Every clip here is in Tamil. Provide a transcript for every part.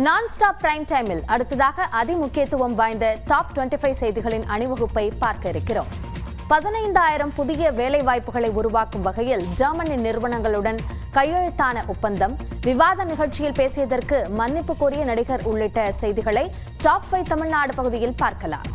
நான் ஸ்டாப் பிரைம் டைமில் அடுத்ததாக அதிமுக்கியத்துவம் வாய்ந்த டாப் 25 செய்திகளின் அணிவகுப்பை பார்க்க இருக்கிறோம். 15,000 புதிய வேலைவாய்ப்புகளை உருவாக்கும் வகையில் ஜெர்மனி நிறுவனங்களுடன் கையெழுத்தான ஒப்பந்தம், விவாத நிகழ்ச்சியில் பேசியதற்கு மன்னிப்பு கோரிய நடிகர் உள்ளிட்ட செய்திகளை டாப் 5 தமிழ்நாடு பகுதியில் பார்க்கலாம்.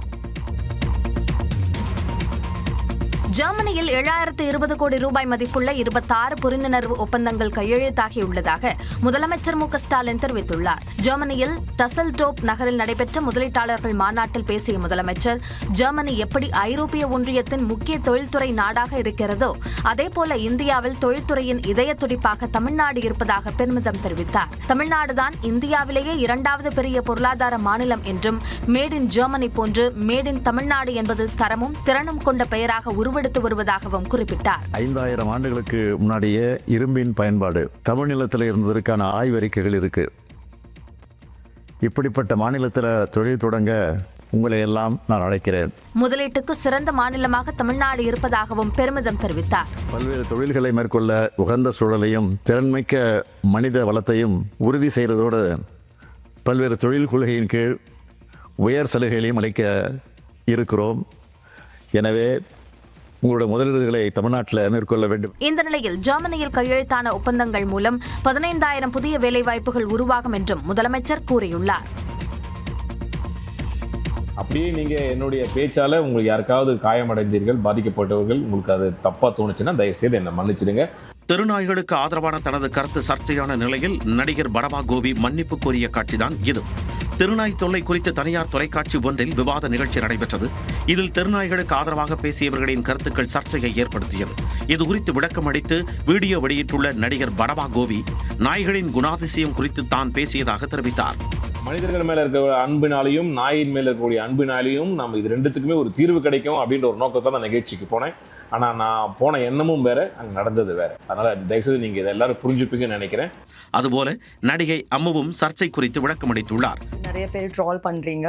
ஜெர்மனியில் 7,020 கோடி ரூபாய் மதிப்புள்ள 26 புரிந்துணர்வு ஒப்பந்தங்கள் கையெழுத்தாகியுள்ளதாக முதலமைச்சர் மு.க. ஸ்டாலின் தெரிவித்துள்ளார். ஜெர்மனியில் டசல்டோப் நகரில் நடைபெற்ற முதலீட்டாளர்கள் மாநாட்டில் பேசிய முதலமைச்சர், ஜெர்மனி எப்படி ஐரோப்பிய ஒன்றியத்தின் முக்கிய தொழில்துறை நாடாக இருக்கிறதோ அதேபோல இந்தியாவில் தொழில்துறையின் இதய துடிப்பாக தமிழ்நாடு இருப்பதாக பெருமிதம் தெரிவித்தார். தமிழ்நாடுதான் இந்தியாவிலேயே 2வது பெரிய பொருளாதார மாநிலம் என்றும், மேட் இன் ஜெர்மனி போன்று மேட் இன் தமிழ்நாடு என்பது தரமும் திறனும் கொண்ட பெயராக உருவெடுத்து வருவதாகவும் குறிப்பிட்டார். 5,000 ஆண்டுகளுக்கு முன்னாடியே இரும்பின் பயன்பாடு தமிழ் நிலத்தில் இருந்ததற்கான ஆய்வறிக்கைகள் இருக்கு. இப்படிப்பட்ட மாநிலத்தில் தொழில் தொடங்க உங்களை எல்லாம் நான் அழைக்கிறேன். முதலீட்டுக்கு சிறந்த மாநிலமாக தமிழ்நாடு இருப்பதாகவும் பெருமிதம் தெரிவித்தார். பல்வேறு தொழில்களை மேற்கொள்ள உகந்த சூழலையும் திறன்மிக்க மனித வளத்தையும் உறுதி செய்வதோடு பல்வேறு தொழில் கொள்கையின் கீழ் உயர் சலுகைகளையும் அளிக்க இருக்கிறோம். எனவே உங்களுடைய முதலீடுகளை தமிழ்நாட்டில் மேற்கொள்ள வேண்டும். இந்த நிலையில் ஜெர்மனியில் கையெழுத்தான ஒப்பந்தங்கள் மூலம் 15,000 புதிய வேலைவாய்ப்புகள் உருவாகும் என்றும் முதலமைச்சர் கூறியுள்ளார். அப்படியே நீங்க என்னுடைய பேச்சால உங்களுக்கு யாருக்காவது காயமடைந்தீர்கள், பாதிக்கப்பட்டவர்கள், உங்களுக்கு அது தப்பா தோணுச்சுன்னா தயவு செய்து என்ன மன்னிச்சிடுங்க. தெருநாய்களுக்கு ஆதரவான தனது கருத்து சர்ச்சையான நிலையில் நடிகர் படவா கோபி மன்னிப்பு கோரிய காட்சிதான் இது. தெருநாய் தொல்லை குறித்து தனியார் தொலைக்காட்சி ஒன்றில் விவாத நிகழ்ச்சி நடைபெற்றது. இதில் தெருநாய்களுக்கு ஆதரவாக பேசியவர்களின் கருத்துக்கள் சர்ச்சையை ஏற்படுத்தியது. இது குறித்து விளக்கம் அளித்து வீடியோ வெளியிட்டுள்ள நடிகர் படவா கோபி, நாய்களின் குணாதிசயம் குறித்து தான் பேசியதாக தெரிவித்தார். மனிதர்கள் மேல இருக்கிற அன்பினாலையும் நாயின் மேல இருக்கக்கூடிய அன்பினாலையும் நம்ம இது ரெண்டுத்துக்குமே ஒரு தீர்வு கிடைக்கும் அப்படின்ற ஒரு நோக்கத்தோட நான் நிகழ்ச்சிக்கு போனேன். ஆனா நான் போன எண்ணமும் வேற, அங்க நடந்தது வேற. அதனால தயவுசெய்து நீங்க இதை எல்லாரும் புரிஞ்சுப்பீங்கன்னு நினைக்கிறேன். அதுபோல நடிகை அம்முவும் சர்ச்சை குறித்து விளக்கம் அளித்துள்ளார். நிறைய பேர் ட்ரால் பண்றீங்க,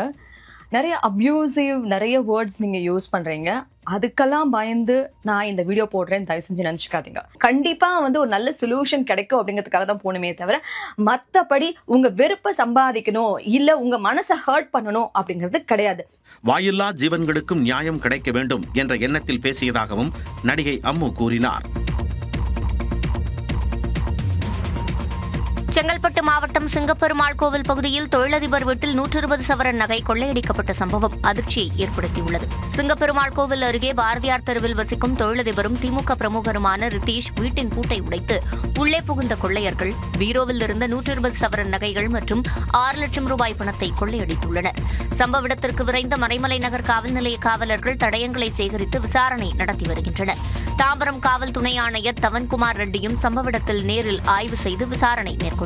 நிறைய அப்யூசிவ் நிறைய வேர்ட்ஸ் நீங்க யூஸ் பண்றீங்க. அதுக்கெல்லாம் பயந்து நான் இந்த வீடியோ போடுறேன், தயவு செஞ்சு நினைச்சுக்காதீங்க. கண்டிப்பா ஒரு நல்ல சொல்யூஷன் கிடைக்கும் அப்படிங்கிறதுக்காக தான் போகணுமே தவிர மற்றபடி உங்க வெறுப்பை சம்பாதிக்கணும் இல்ல உங்க மனசை ஹர்ட் பண்ணணும் அப்படிங்கிறது கிடையாது. வாயில்லா ஜீவன்களுக்கும் நியாயம் கிடைக்க வேண்டும் என்ற எண்ணத்தில் பேசியதாகவும் நடிகை அம்மு கூறினார். செங்கல்பட்டு மாவட்டம் சிங்கப்பெருமாள் கோவில் பகுதியில் தொழிலதிபர் வீட்டில் 120 சவரன் நகை கொள்ளையடிக்கப்பட்ட சம்பவம் அதிர்ச்சியை ஏற்படுத்தியுள்ளது. சிங்கப்பெருமாள் கோவில் அருகே பாரதியார் தெருவில் வசிக்கும் தொழிலதிபரும் திமுக பிரமுகருமான ரிதீஷ் வீட்டின் பூட்டை உடைத்து உள்ளே புகுந்த கொள்ளையர்கள் பீரோவில் இருந்த 120 சவரன் நகைகள் மற்றும் 6 லட்சம் ரூபாய் பணத்தை கொள்ளையடித்துள்ளனர். சம்பவ இடத்திற்கு விரைந்த மறைமலை நகர் காவல் நிலைய காவலர்கள் தடயங்களை சேகரித்து விசாரணை நடத்தி வருகின்றனர். தாம்பரம் காவல் துணை ஆணையர் தவன்குமார் ரெட்டியும் சம்பவ இடத்தில் நேரில் ஆய்வு செய்து விசாரணை மேற்கொண்டார்.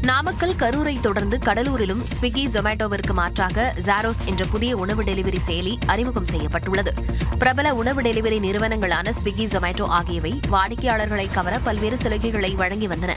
நாமக்கல், கரூரை தொடர்ந்து கடலூரிலும் ஸ்விக்கி, ஜொமேட்டோவிற்கு மாற்றாக ஜாரோஸ் என்ற புதிய உணவு டெலிவரி செயலி அறிமுகம் செய்யப்பட்டுள்ளது. பிரபல உணவு டெலிவரி நிறுவனங்களான ஸ்விக்கி, ஜொமேட்டோ ஆகியவை வாடிக்கையாளர்களை கவர பல்வேறு சலுகைகளை வழங்கி வந்தன.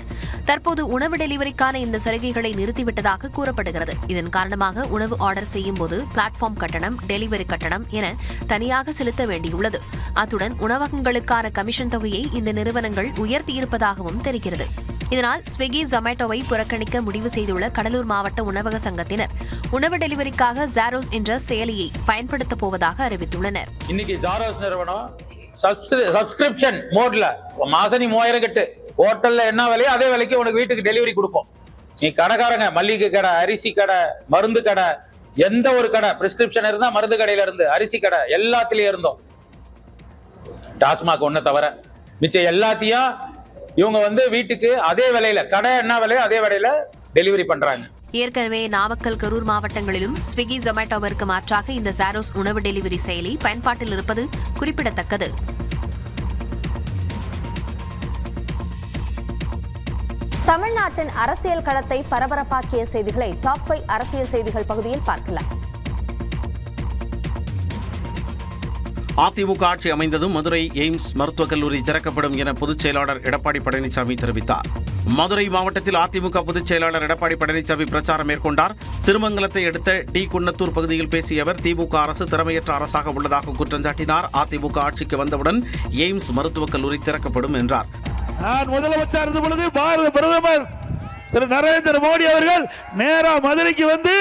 தற்போது உணவு டெலிவரிக்கான இந்த சலுகைகளை நிறுத்திவிட்டதாக கூறப்படுகிறது. இதன் காரணமாக உணவு ஆர்டர் செய்யும் போது பிளாட்ஃபார்ம் கட்டணம், டெலிவரி கட்டணம் என தனியாக செலுத்த வேண்டியுள்ளது. அத்துடன் உணவகங்களுக்கான கமிஷன் தொகையை இந்த நிறுவனங்கள் உயர்த்தியிருப்பதாகவும் தெரிகிறது. இதனால் ஸ்விக்கி, ஜொமேட்டோவை புறக்கணிக்க முடிவு செய்துள்ள கடலூர் மாவட்ட உணவக சங்கத்தினர் உணவு டெலிவரிக்காக ஜாரோஸ் என்ற செயலியை பயன்படுத்தப் போவதாக அறிவித்துள்ளனர். இன்னைக்கு ஜாரோஸ் நிறுவனம் சப்ஸ்கிரிப்ஷன் மோட்ல மாசம் 3000 கட்டு, ஹோட்டல்ல என்ன விலையோ அதே விலைக்கு உனக்கு வீட்டுக்கு டெலிவரி கொடுப்போம். நீ கடைக்காரங்க மல்லிகை கடை, அரிசி கடை, மருந்து கடை, எந்த ஒரு கடை பிரிஸ்கிரிப்ஷன் இருந்தா மருந்து கடையில இருந்து அரிசி கடை எல்லாத்திலயும் இருந்தோம். டாஸ்மாக் ஒண்ணு தவிர மிச்சம் எல்லாத்தையும் இவங்க வீட்டுக்கு அதே விலையில, கடை என்ன விலையோ அதே விலையில டெலிவரி பண்றாங்க. ஏற்கனவே நாமக்கல், கரூர் மாவட்டங்களிலும் ஸ்விக்கி, ஜொமேட்டோவிற்கு மாற்றாக இந்த ஜாரோஸ் உணவு டெலிவரி செயலி பயன்பாட்டில் இருப்பது குறிப்பிடத்தக்கது. தமிழ்நாட்டின் அரசியல் களத்தை பரபரப்பாக்கிய செய்திகளை டாப் 5 அரசியல் செய்திகள் பகுதியில் பார்க்கலாம். அதிமுக ஆட்சி அமைந்ததும் மதுரை எய்ம்ஸ் மருத்துவக் கல்லூரி திறக்கப்படும் என பொதுச் செயலாளர் எடப்பாடி பழனிசாமி தெரிவித்தார். மதுரை மாவட்டத்தில் அதிமுக பொதுச் செயலாளர் எடப்பாடி பழனிசாமி பிரச்சாரம் மேற்கொண்டார். திருமங்கலத்தை அடுத்த டி குன்னத்தூர் பகுதியில் பேசிய அவர், திமுக அரசு திறமையற்ற அரசாக உள்ளதாக குற்றம் சாட்டினார். அதிமுக ஆட்சிக்கு வந்தவுடன் எய்ம்ஸ் மருத்துவக் கல்லூரி திறக்கப்படும் என்றார். நான் முதலமைச்சர் இருந்த பொழுது பாரத பிரதமர் திரு நரேந்திர மோடி அவர்கள் நேரா மதுரைக்கு வந்து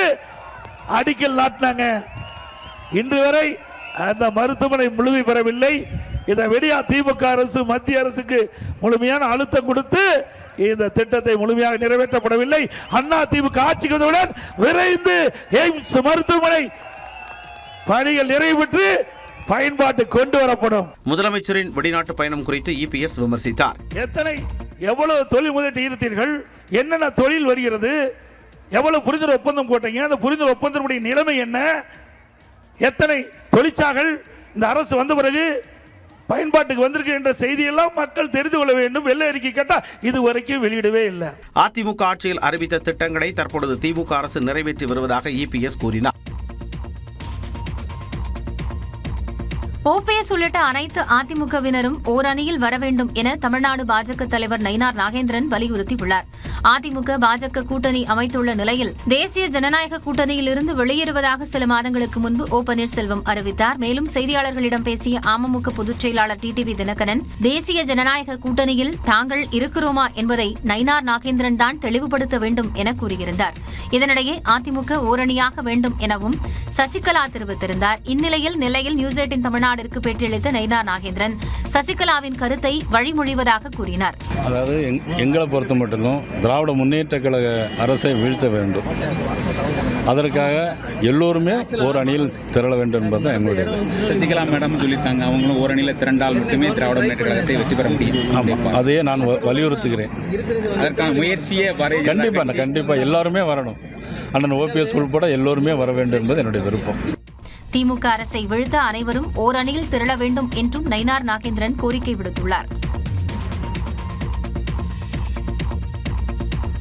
அடிக்கல் நாட்டினாங்க. இன்று வரை அந்த மருத்துவமனை முழுமை பெறவில்லை. இதை விடியா திமுக அரசு மத்திய அரசுக்கு முழுமையான அழுத்தம் கொடுத்து இந்த திட்டத்தை முழுமையாக நிறைவேற்றப்படவில்லை. அண்ணா திமுக ஆட்சிக்கு வந்தவுடன் விரைந்து எய்ம்ஸ் மருத்துவமனை பணிகள் நிறைவு பெற்று பயன்பாட்டு கொண்டு வரப்படும். முதலமைச்சரின் வெளிநாட்டு பயணம் குறித்து இபிஎஸ் விமர்சித்தார். எவ்வளவு தொழில் முதலீட்டு ஈர்த்தீர்கள், என்னென்ன தொழில் வருகிறது, எவ்வளவு புரிந்துணர்வு ஒப்பந்தம் போட்டீங்க, அந்த புரிந்துணர்வு ஒப்பந்தத்துடைய நிலைமை என்ன, எத்தனை தொழிற்சாலைகள் இந்த அரசு வந்த பிறகு பயன்பாட்டுக்கு வந்திருக்கு என்ற செய்தியெல்லாம் மக்கள் தெரிந்து கொள்ள வேண்டும். வெள்ளை அறிக்கை கேட்டா இதுவரைக்கும் வெளியிடவே இல்லை. அதிமுக ஆட்சியில் அறிவித்த திட்டங்களை தற்பொழுது திமுக அரசு நிறைவேற்றி வருவதாக இபிஎஸ் கூறினார். ஓபிஎஸ் உள்ளிட்ட அனைத்து அதிமுகவினரும் ஓரணியில் வர வேண்டும் என தமிழ்நாடு பாஜக தலைவர் நயினார் நாகேந்திரன் வலியுறுத்தியுள்ளார். அதிமுக பாஜக கூட்டணி அமைத்துள்ள நிலையில் தேசிய ஜனநாயக கூட்டணியில் இருந்து வெளியேறுவதாக சில மாதங்களுக்கு முன்பு ஓ பன்னீர்செல்வம் அறிவித்தார். மேலும் செய்தியாளர்களிடம் பேசிய அமமுக பொதுச் செயலாளர் டிடிவி தினகரன் தேசிய ஜனநாயக கூட்டணியில் தாங்கள் இருக்கிறோமா என்பதை நயினார் நாகேந்திரன் தான் தெளிவுபடுத்த வேண்டும் என கூறியிருந்தார். இதனிடையே அதிமுக ஓரணியாக வேண்டும் எனவும் சசிகலா தெரிவித்திருந்தார். இந்நிலையில் நியூஸ் 8 தமிழ்நாட்டிற்கு பேட்டியளித்த நயினார் நாகேந்திரன் சசிகலாவின் கருத்தை வழிமொழிவதாக கூறினார். அதாவது எங்களை பொறுத்த மட்டும் திராவிட முன்னேற்ற கழக அரசை வீழ்த்த வேண்டும், அதற்காக எல்லோருமே ஓர் அணியில் திரள வேண்டும் என்பது எங்களுடைய. சசிகலா மேடம் சொல்லித்தாங்க, அவங்களும் ஓர் அணியில் திரண்டால் மட்டுமே திராவிட முன்னேற்ற கழகத்தை வெற்றி பெற முடியும். அதையே நான் வலியுறுத்துகிறேன். அதற்கான முயற்சியே கண்டிப்பாக எல்லாருமே வரணும். அண்ணன் ஓபிஎஸ் உள்பட எல்லோருமே வர வேண்டும் என்பது என்னுடைய விருப்பம். திமுக அரசை வீழ்த்த அனைவரும் ஓரணியில் திரள வேண்டும் என்றும் நயினார் நாகேந்திரன் கோரிக்கை விடுத்துள்ளார்.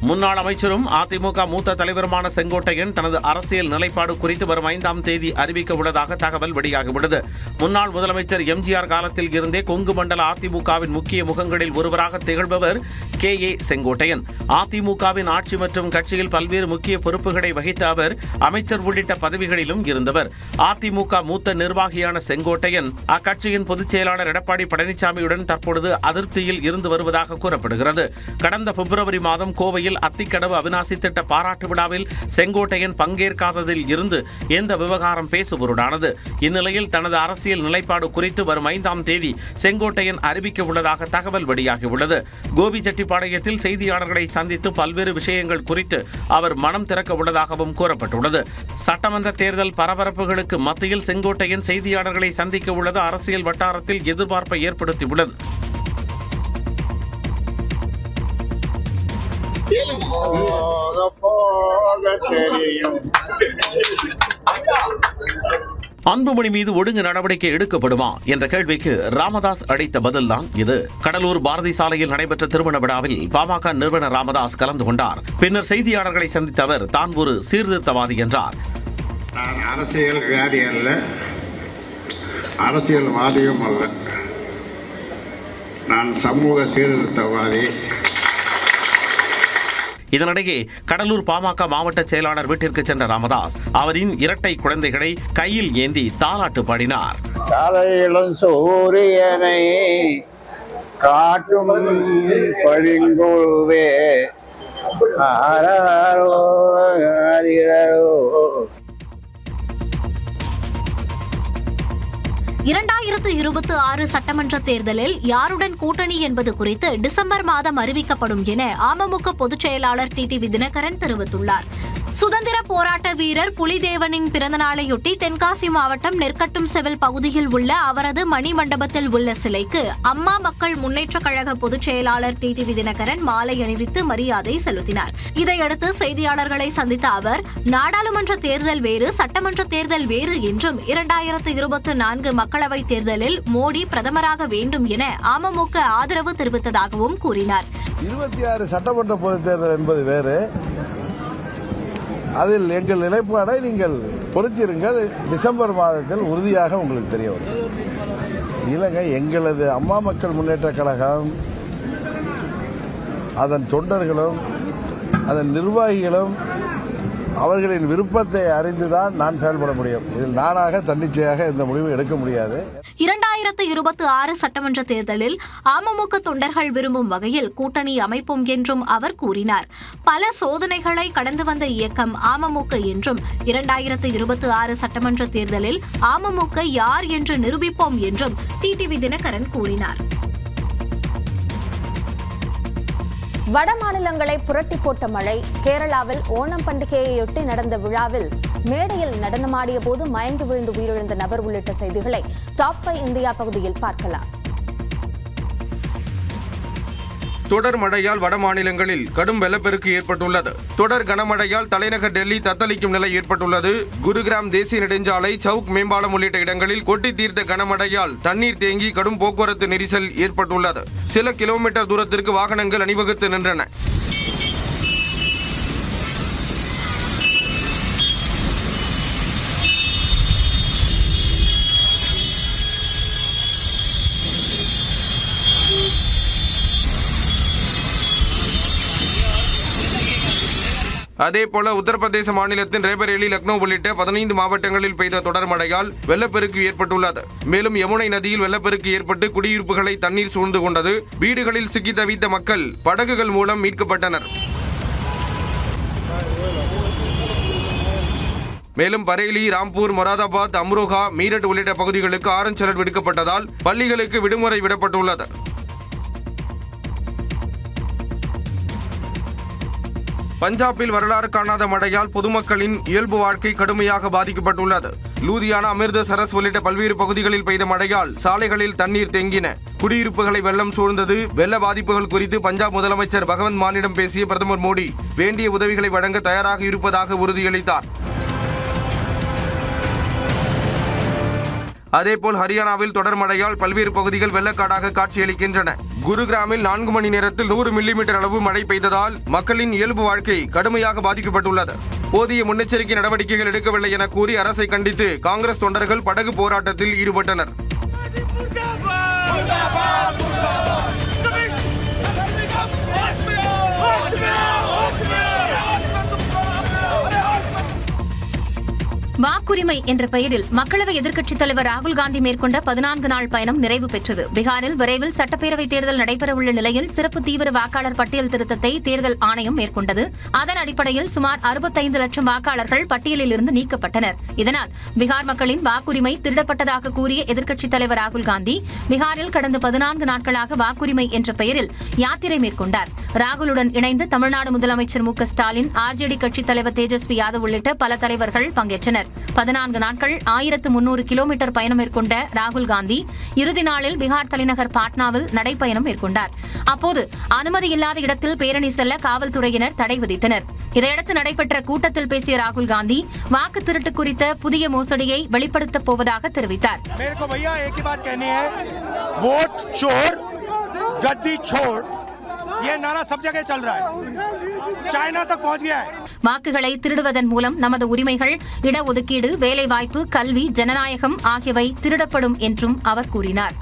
முன்னாள் அமைச்சரும் அதிமுக மூத்த தலைவருமான செங்கோட்டையன் தனது அரசியல் நிலைப்பாடு குறித்து வரும் 5ஆம் தேதி அறிவிக்க உள்ளதாக தகவல் வெளியாகியுள்ளது. முன்னாள் முதலமைச்சர் எம்ஜிஆர் காலத்தில் இருந்தே கொங்கு மண்டல அதிமுகவின் முக்கிய முகங்களில் ஒருவராக திகழ்பவர் KA செங்கோட்டையன். அதிமுகவின் ஆட்சி மற்றும் கட்சியில் பல்வேறு முக்கிய பொறுப்புகளை வகித்த அவர் அமைச்சர் உள்ளிட்ட பதவிகளிலும் இருந்தவர். அதிமுக மூத்த நிர்வாகியான செங்கோட்டையன் அக்கட்சியின் பொதுச் செயலாளர் எடப்பாடி பழனிசாமியுடன் தற்பொழுது அதிருப்தியில் இருந்து வருவதாக கூறப்படுகிறது. கடந்த பிப்ரவரி மாதம் கோவையில் அத்திக்கடவு அவிநாசி திட்ட பாராட்டு விழாவில் செங்கோட்டையன் பங்கேற்காததில் இருந்து இந்த விவகாரம் பேசுபொருளானது. இந்நிலையில் தனது அரசியல் நிலைப்பாடு குறித்து வரும் 5ஆம் தேதி செங்கோட்டையன் அறிவிக்க உள்ளதாக தகவல் வெளியாகியுள்ளது. கோபிச்செட்டிப்பாளையத்தில் செய்தியாளர்களை சந்தித்து பல்வேறு விஷயங்கள் குறித்து அவர் மனம் திறக்க உள்ளதாகவும் கூறப்பட்டுள்ளது. சட்டமன்ற தேர்தல் பரபரப்புகளுக்கு மத்தியில் செங்கோட்டையன் செய்தியாளர்களை சந்திக்க உள்ளது அரசியல் வட்டாரத்தில் எதிர்பார்ப்பை ஏற்படுத்தியுள்ளது. அன்புமணி மீது ஒழுங்கு நடவடிக்கை எடுக்கப்படுமா என்ற கேள்விக்கு ராமதாஸ் அளித்த பதில்தான் இது. கடலூர் பாரதி சாலையில் நடைபெற்ற திருமண விழாவில் பாமக நிறுவனர் ராமதாஸ் கலந்து கொண்டார். பின்னர் செய்தியாளர்களை சந்தித்த அவர் தான் ஒரு சீர்திருத்தவாதி என்றார். நான் அரசியல்வாதி அல்ல, அரசியல்வாதியும் அல்ல, நான் சமூக சீர்திருத்தவாதி. இதனிடையே கடலூர் பாமக மாவட்ட செயலாளர் வீட்டிற்கு சென்ற ராமதாஸ் அவரின் இரட்டை குழந்தைகளை கையில் ஏந்தி தாலாட்டு பாடினார். காலையிலும் சூரியனை காட்டும் பளிங்குவே ஆராரோ ஆரிரோ. 2026 சட்டமன்ற தேர்தலில் யாருடன் கூட்டணி என்பது குறித்து டிசம்பர் மாதம் அறிவிக்கப்படும் என அமமுக பொதுச் செயலாளர் டிடிவி தினகரன் தெரிவித்துள்ளார். சுதந்திர போராட்ட வீரர் புலிதேவனின் பிறந்தநாளையொட்டி தென்காசி மாவட்டம் நெற்கட்டும் செவல் பகுதியில் உள்ள அவரது மணிமண்டபத்தில் உள்ள சிலைக்கு அம்மா மக்கள் முன்னேற்ற கழக பொதுச் செயலாளர் டிடிவி தினகரன் மாலை அணிவித்து மரியாதை செலுத்தினார். இதையடுத்து செய்தியாளர்களை சந்தித்த அவர் நாடாளுமன்ற தேர்தல் வேறு, சட்டமன்ற தேர்தல் வேறு என்றும் 2024 மக்களவைத் தேர்தலில் மோடி பிரதமராக வேண்டும் என அமமுக ஆதரவு தெரிவித்ததாகவும் கூறினார். 26 சட்டமன்ற பொதுத் தேர்தல் என்பது வேறு, அதில் எங்கள் நிலைப்பாடை நீங்கள் பொறுத்திருங்கள், டிசம்பர் மாதத்தில் உறுதியாக உங்களுக்கு தெரிய வரும். இல்லைங்க, எங்களது அம்மா மக்கள் முன்னேற்ற கழகம், அதன் தொண்டர்களும் அதன் நிர்வாகிகளும் அவர்களின் விருப்பத்தை அறிந்துதான் நான் செயல்பட முடியும். இதில் நானாக தன்னிச்சையாக இந்த முடிவு எடுக்க முடியாது. 2026 சட்டமன்ற தேர்தலில் அமமுக தொண்டர்கள் விரும்பும் வகையில் கூட்டணி அமைப்போம் என்றும் அவர் கூறினார். பல சோதனைகளை கடந்து வந்த இயக்கம் அமமுக என்றும் 2026 சட்டமன்ற தேர்தலில் அமமுக யார் என்று நிரூபிப்போம் என்றும் டிடிவி தினகரன் கூறினார். வட மாநிலங்களை புரட்டி போட்ட மழை. கேரளாவில் ஓணம் பண்டிகையையொட்டி நடந்த விழாவில் மேடையில் நடனமாடிய போது மயங்கி விழுந்து உயிரிழந்த நபர் உள்ளிட்ட செய்திகளை டாப் 5 இந்தியா பகுதியில் பார்க்கலாம். தொடர் மழையால் வட மாநிலங்களில் கடும் வெள்ளப்பெருக்கு ஏற்பட்டுள்ளது. தொடர் கனமழையால் தலைநகர் டெல்லி தத்தளிக்கும் நிலை ஏற்பட்டுள்ளது. குருகிராம் தேசிய நெடுஞ்சாலை, சவுக் மேம்பாலம் உள்ளிட்ட இடங்களில் கொட்டி தீர்த்த கனமழையால் தண்ணீர் தேங்கி கடும் போக்குவரத்து நெரிசல் ஏற்பட்டுள்ளது. சில கிலோமீட்டர் தூரத்திற்கு வாகனங்கள் அணிவகுத்து நின்றன. அதேபோல உத்தரப்பிரதேச மாநிலத்தின் ரேபரேலி, லக்னோ உள்ளிட்ட 15 மாவட்டங்களில் பெய்த தொடர் மழையால் வெள்ளப்பெருக்கு ஏற்பட்டுள்ளது. மேலும் யமுனை நதியில் வெள்ளப்பெருக்கு ஏற்பட்டு குடியிருப்புகளை தண்ணீர் சூழ்ந்து கொண்டது. வீடுகளில் சிக்கி தவித்த மக்கள் படகுகள் மூலம் மீட்கப்பட்டனர். மேலும் பரேலி, ராம்பூர், மொராதாபாத், அம்ரோஹா, மீரட் உள்ளிட்ட பகுதிகளுக்கு ஆரஞ்ச் அலர்ட் விடுக்கப்பட்டதால் பள்ளிகளுக்கு விடுமுறை விடப்பட்டுள்ளது. பஞ்சாபில் வரலாறு காணாத மழையால் பொதுமக்களின் இயல்பு வாழ்க்கை கடுமையாக பாதிக்கப்பட்டுள்ளது. லூதியானா, அமிர்தசரஸ் உள்ளிட்ட பல்வேறு பகுதிகளில் பெய்த மழையால் சாலைகளில் தண்ணீர் தேங்கின. குடியிருப்புகளை வெள்ளம் சூழ்ந்தது. வெள்ள பாதிப்புகள் குறித்து பஞ்சாப் முதலமைச்சர் பகவந்த் மானிடம் பேசிய பிரதமர் மோடி வேண்டிய உதவிகளை வழங்க தயாராக இருப்பதாக உறுதியளித்தார். அதேபோல் ஹரியானாவில் தொடர் மழையால் பல்வேறு பகுதிகள் வெள்ளக்காடாக காட்சியளிக்கின்றன. குருகிராமில் 4 மணி நேரத்தில் 100 மில்லிமீட்டர் அளவு மழை பெய்ததால் மக்களின் இயல்பு வாழ்க்கை கடுமையாக பாதிக்கப்பட்டுள்ளது. போதிய முன்னெச்சரிக்கை நடவடிக்கைகள் எடுக்கவில்லை என கூறி அரசை கண்டித்து காங்கிரஸ் தொண்டர்கள் படகு போராட்டத்தில் ஈடுபட்டனர். வாக்குரிமை என்ற பெயரில் மக்களவை எதிர்க்கட்சித் தலைவர் ராகுல் காந்தி மேற்கொண்ட 14 நாள் பயணம் நிறைவு பெற்றது. பீகாரில் விரைவில் சட்டப்பேரவைத் தேர்தல் நடைபெறவுள்ள நிலையில் சிறப்பு தீவிர வாக்காளர் பட்டியல் திருத்தத்தை தேர்தல் ஆணையம் மேற்கொண்டது. அதன் அடிப்படையில் சுமார் 65 லட்சம் வாக்காளர்கள் பட்டியலில் இருந்து நீக்கப்பட்டனர். இதனால் பீகார் மக்களின் வாக்குரிமை திருடப்பட்டதாக கூறிய எதிர்க்கட்சித் தலைவர் ராகுல் காந்தி பீகாரில் கடந்த 14 நாட்களாக வாக்குரிமை என்ற பெயரில் யாத்திரை மேற்கொண்டார். ராகுலுடன் இணைந்து தமிழ்நாடு முதலமைச்சர் மு.க. ஸ்டாலின், ஆர்ஜேடி கட்சித் தலைவர் தேஜஸ்வி யாதவ் உள்ளிட்ட பல தலைவர்கள் பங்கேற்றனர். 14 நாட்கள் 1300 கிலோமீட்டர் பயணம் மேற்கொண்ட ராகுல் காந்தி இறுதி நாளில் பீகார் தலைநகர் பாட்னாவில் நடைப்பயணம் மேற்கொண்டார். அப்போது அனுமதி இல்லாத இடத்தில் பேரணி செல்ல காவல்துறையினர் தடை விதித்தனர். இதையடுத்து நடைபெற்ற கூட்டத்தில் பேசிய ராகுல் காந்தி வாக்கு திருட்டு குறித்த புதிய மோசடியை வெளிப்படுத்தப் போவதாக தெரிவித்தார். வாக்குகளை திருடுவதன் மூலம் நமது உரிமைகள், இடஒதுக்கீடு, வேலைவாய்ப்பு, கல்வி, ஜனநாயகம் ஆகியவை திருடப்படும் என்றும் அவர் கூறினார்.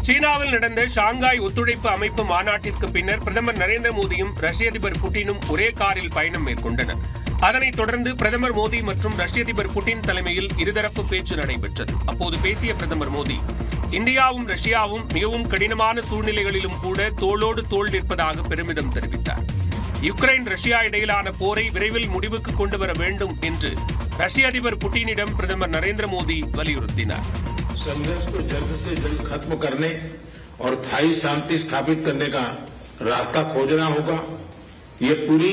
சீனாவில் நடந்த ஷாங்காய் ஒத்துழைப்பு அமைப்பு மாநாட்டிற்கு பின்னர் பிரதமர் நரேந்திர மோடியும் ரஷ்ய அதிபர் புட்டினும் ஒரே காரில் பயணம் மேற்கொண்டனர். அதனைத் தொடர்ந்து பிரதமர் மோடி மற்றும் ரஷ்ய அதிபர் புட்டின் தலைமையில் இருதரப்பு பேச்சு நடைபெற்றது. அப்போது பேசிய பிரதமர் மோடி, இந்தியாவும் ரஷ்யாவும் மிகவும் கடினமான சூழ்நிலைகளிலும் கூட தோளோடு தோள் நிற்பதாக பெருமிதம் தெரிவித்தார். யுக்ரைன் ரஷ்யா இடையிலான போரை விரைவில் முடிவுக்கு கொண்டு வர வேண்டும் என்று ரஷ்ய அதிபர் புட்டினிடம் பிரதமர் நரேந்திர மோடி வலியுறுத்தினார். संघर्ष को जल्द से जल्द खत्म करने और स्थायी शांति स्थापित करने का रास्ता खोजना होगा. ये पूरी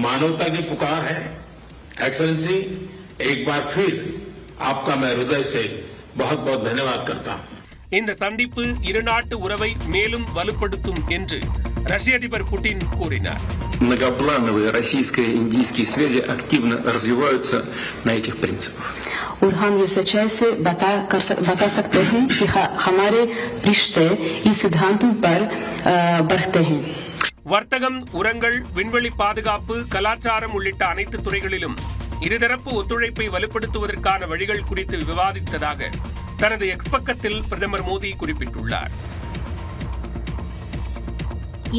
मानवता की पुकार है. एक्सेलेंसी, एक बार फिर आपका मैं हृदय से बहुत बहुत धन्यवाद करता हूं. இந்த சந்திப்பு இரு நாட்டு உறவை மேலும் வலுப்படுத்தும் என்று ரஷ்ய அதிபர் புட்டின் கூறினார். Многоплановые российско-индийские связи активно развиваются на этих принципах. और हम ये सच्चाई से बता सकते हैं कि हमारे रिश्ते इस सिद्धांतों पर बढ़ते हैं. வர்த்தகம், உரங்கள், விண்வெளி பாதுகாப்பு, கலாச்சாரம் உள்ளிட்ட அனைத்து துறைகளிலும் இருதரப்பு ஒத்துழைப்பை வலுப்படுத்துவதற்கான வழிகள் குறித்து விவாதித்ததாக தனது எக்ஸ் பக்கத்தில் பிரதமர் மோடி குறிப்பிட்டுள்ளார்.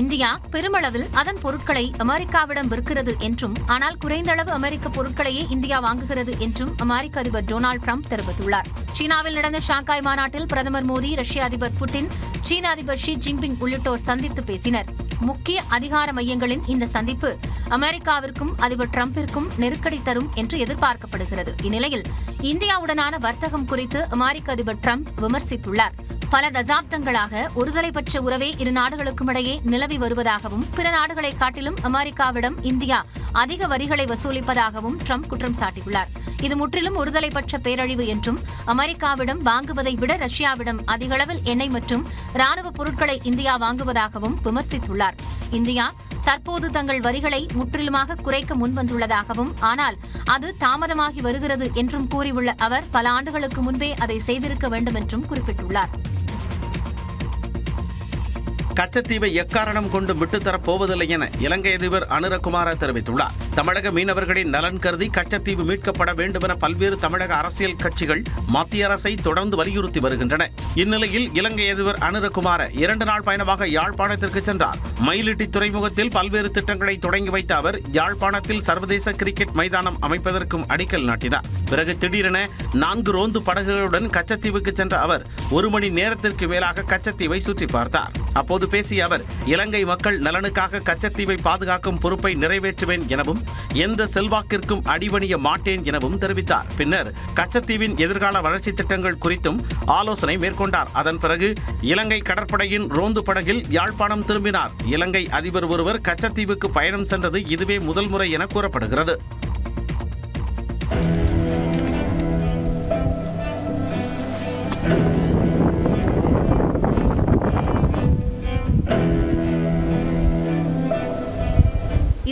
இந்தியா பெருமளவில் அதன் பொருட்களை அமெரிக்காவிடம் விற்கிறது என்றும், ஆனால் குறைந்த அளவு அமெரிக்க பொருட்களையே இந்தியா வாங்குகிறது என்றும் அமெரிக்க அதிபர் டொனால்டு டிரம்ப் தெரிவித்துள்ளார். சீனாவில் நடந்த ஷாங்காய் மாநாட்டில் பிரதமர் மோடி, ரஷ்ய அதிபர் புட்டின், சீன அதிபர் ஷி ஜின்பிங் உள்ளிட்டோர் சந்தித்து பேசினர். முக்கிய அதிகார மையங்களின் இந்த சந்திப்பு அமெரிக்காவிற்கும் அதிபர் டிரம்பிற்கும் நெருக்கடி தரும் என்று எதிர்பார்க்கப்படுகிறது. இந்நிலையில் இந்தியாவுடனான வர்த்தகம் குறித்து அமெரிக்க அதிபர் டிரம்ப் விமர்சித்துள்ளார். பல தசாப்தங்களாக ஒருதலைப்பட்ச உறவே இரு நாடுகளுக்கும் இடையே நிலவி வருவதாகவும், பிற நாடுகளை காட்டிலும் அமெரிக்காவிடம் இந்தியா அதிக வரிகளை வசூலிப்பதாகவும் டிரம்ப் குற்றம் சாட்டியுள்ளார். இது முற்றிலும் ஒருதலைப்பட்ச பேரழிவு என்றும், அமெரிக்காவிடம் வாங்குவதை விட ரஷ்யாவிடம் அதிக அளவில் எண்ணெய் மற்றும் ராணுவ பொருட்களை இந்தியா வாங்குவதாகவும் விமர்சித்துள்ளார். இந்தியா தற்போது தங்கள் வரிகளை முற்றிலுமாக குறைக்க முன்வந்துள்ளதாகவும், ஆனால் அது தாமதமாகி வருகிறது என்றும் கூறியுள்ள அவர், பல ஆண்டுகளுக்கு முன்பே அதை செய்திருக்க வேண்டும் என்றும் குறிப்பிட்டுள்ளார். கச்சத்தீவை எக்காரணம் கொண்டும் விட்டுத்தரப் போவதில்லை என இலங்கை அதிபர் அனுரகுமார தெரிவித்துள்ளார். தமிழக மீனவர்களின் நலன் கருதி கச்சத்தீவு மீட்கப்பட வேண்டும் என பல்வேறு தமிழக அரசியல் கட்சிகள் மத்திய அரசை தொடர்ந்து வலியுறுத்தி வருகின்றன. இந்நிலையில் இலங்கை அதிபர் அனுரகுமார 2 நாள் பயணமாக யாழ்ப்பாணத்திற்கு சென்றார். மயிலிட்டி துறைமுகத்தில் பல்வேறு திட்டங்களை தொடங்கி வைத்த அவர் யாழ்ப்பாணத்தில் சர்வதேச கிரிக்கெட் மைதானம் அமைப்பதற்கும் அடிக்கல் நாட்டினார். பிறகு திடீரென 4 ரோந்து படகுகளுடன் கச்சத்தீவுக்கு சென்ற அவர் 1 மணி நேரத்திற்கு மேலாக கச்சத்தீவை சுற்றி பார்த்தார். அப்போது பேசிய அவர், இலங்கை மக்கள் நலனுக்காக கச்சத்தீவை பாதுகாக்கும் பொறுப்பை நிறைவேற்றுவேன் எனவும், எந்த செல்வாக்கிற்கும் அடிபணிய மாட்டேன் எனவும் தெரிவித்தார். பின்னர் கச்சத்தீவின் எதிர்கால வளர்ச்சி திட்டங்கள் குறித்தும் ஆலோசனை மேற்கொண்டார். அதன் பிறகு இலங்கை கடற்படையின் ரோந்து படகில் யாழ்ப்பாணம் திரும்பினார். இலங்கை அதிபர் ஒருவர் கச்சத்தீவுக்கு பயணம் சென்றது இதுவே முதல் முறை என கூறப்படுகிறது.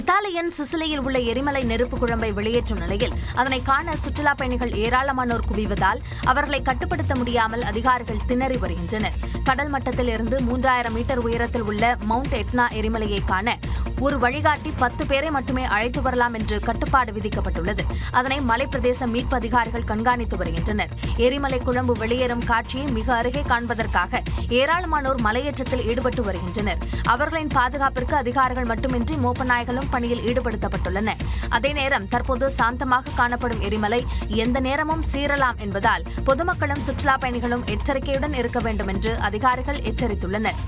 இத்தாலியன் சிசிலியில் உள்ள எரிமலை நெருப்பு குழம்பை வெளியேற்றும் நிலையில் அதனை காண சுற்றுலா பயணிகள் ஏராளமானோர் குவிவதால் அவர்களை கட்டுப்படுத்த முடியாமல் அதிகாரிகள் திணறி வருகின்றனர். கடல் மட்டத்தில் இருந்து 3000 மீட்டர் உயரத்தில் உள்ள மவுண்ட் எட்னா எரிமலையை காண ஒரு வழிகாட்டி 10 பேரை மட்டுமே அழைத்து வரலாம் என்று கட்டுப்பாடு விதிக்கப்பட்டுள்ளது. அதனை மலைப்பிரதேச மீட்பு அதிகாரிகள் கண்காணித்து வருகின்றனர். எரிமலை குழம்பு வெளியேறும் காட்சியை மிக அருகே காண்பதற்காக ஏராளமானோர் மலையேற்றத்தில் ஈடுபட்டு வருகின்றனர். அவர்களின் பாதுகாப்பிற்கு அதிகாரிகள் மட்டுமின்றி மோப்ப நாய்களும் பணியில் ஈடுபடுத்தப்பட்டுள்ளனர். அதே நேரம் தற்போது சாந்தமாக காணப்படும் எரிமலை எந்த நேரமும் சீரலாம் என்பதால் பொதுமக்களும் சுற்றுலா பயணிகளும் எச்சரிக்கையுடன் இருக்க வேண்டும் என்று அதிகாரிகள் எச்சரித்துள்ளனர்.